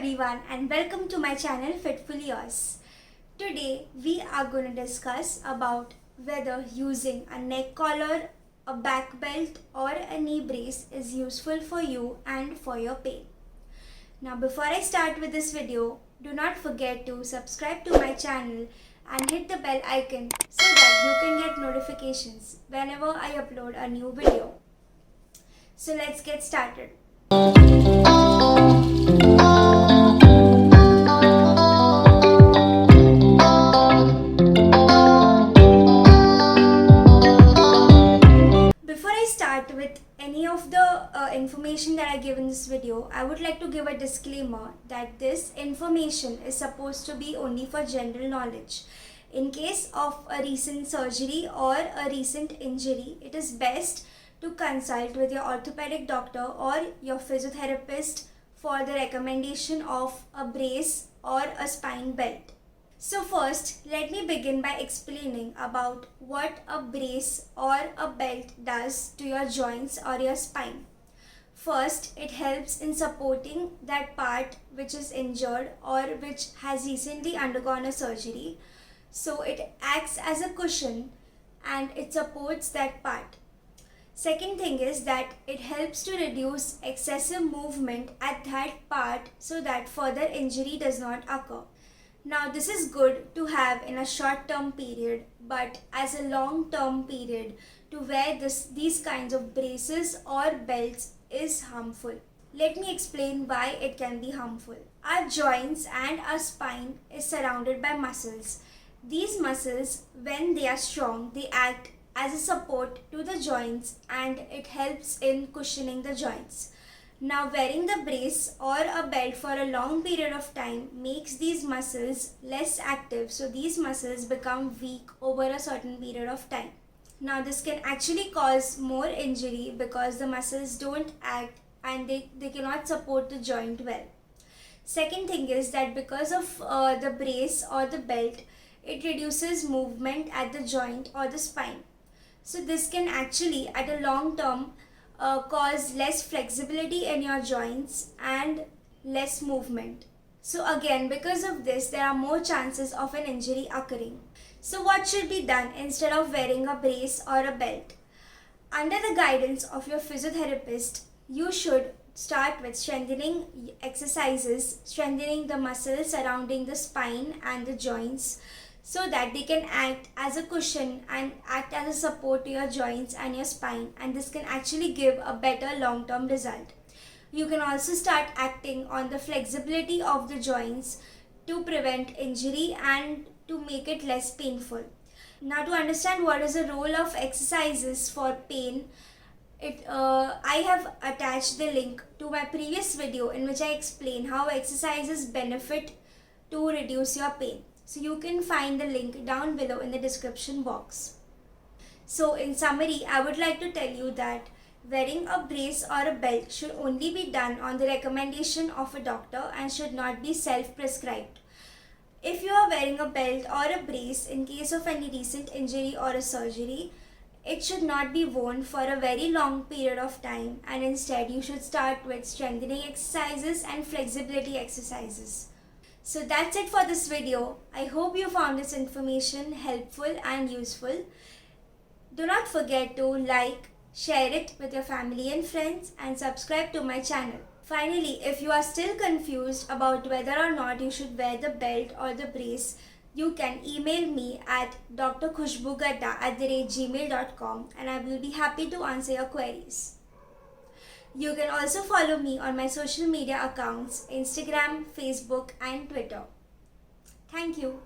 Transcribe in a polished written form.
everyone and welcome to my channel Fitfully Yours. Today we are going to discuss about whether using a neck collar, a back belt or a knee brace is useful for you and for your pain. Now before I start with this video, do not forget to subscribe to my channel and hit the bell icon so that you can get notifications whenever I upload a new video. So let's get started. Before I start with any of the information that I give in this video, I would like to give a disclaimer that this information is supposed to be only for general knowledge. In case of a recent surgery or a recent injury, it is best to consult with your orthopedic doctor or your physiotherapist for the recommendation of a brace or a spine belt. So first, let me begin by explaining about what a brace or a belt does to your joints or your spine. First, it helps in supporting that part which is injured or which has recently undergone a surgery. So it acts as a cushion and it supports that part. Second thing is that it helps to reduce excessive movement at that part so that further injury does not occur. Now this is good to have in a short-term period, but as a long-term period to wear these kinds of braces or belts is harmful. Let me explain why it can be harmful. Our joints and our spine is surrounded by muscles. These muscles, when they are strong, they act as a support to the joints and it helps in cushioning the joints. Now wearing the brace or a belt for a long period of time makes these muscles less active, so these muscles become weak over a certain period of time. Now this can actually cause more injury because the muscles don't act and they cannot support the joint well. Second thing is that because of the brace or the belt, it reduces movement at the joint or the spine. So this can actually at a long term cause less flexibility in your joints and less movement. So again, because of this, there are more chances of an injury occurring. So what should be done instead of wearing a brace or a belt? Under the guidance of your physiotherapist, you should start with strengthening exercises, strengthening the muscles surrounding the spine and the joints, so that they can act as a cushion and act as a support to your joints and your spine, and this can actually give a better long-term result. You can also start acting on the flexibility of the joints to prevent injury and to make it less painful. Now to understand what is the role of exercises for pain, I have attached the link to my previous video in which I explain how exercises benefit to reduce your pain. So you can find the link down below in the description box. So in summary, I would like to tell you that wearing a brace or a belt should only be done on the recommendation of a doctor and should not be self-prescribed. If you are wearing a belt or a brace in case of any recent injury or a surgery, it should not be worn for a very long period of time, and instead you should start with strengthening exercises and flexibility exercises. So that's it for this video. I hope you found this information helpful and useful. Do not forget to like, share it with your family and friends and subscribe to my channel. Finally, if you are still confused about whether or not you should wear the belt or the brace, you can email me at drkhushbugadda@gmail.com and I will be happy to answer your queries. You can also follow me on my social media accounts, Instagram, Facebook and Twitter. Thank you.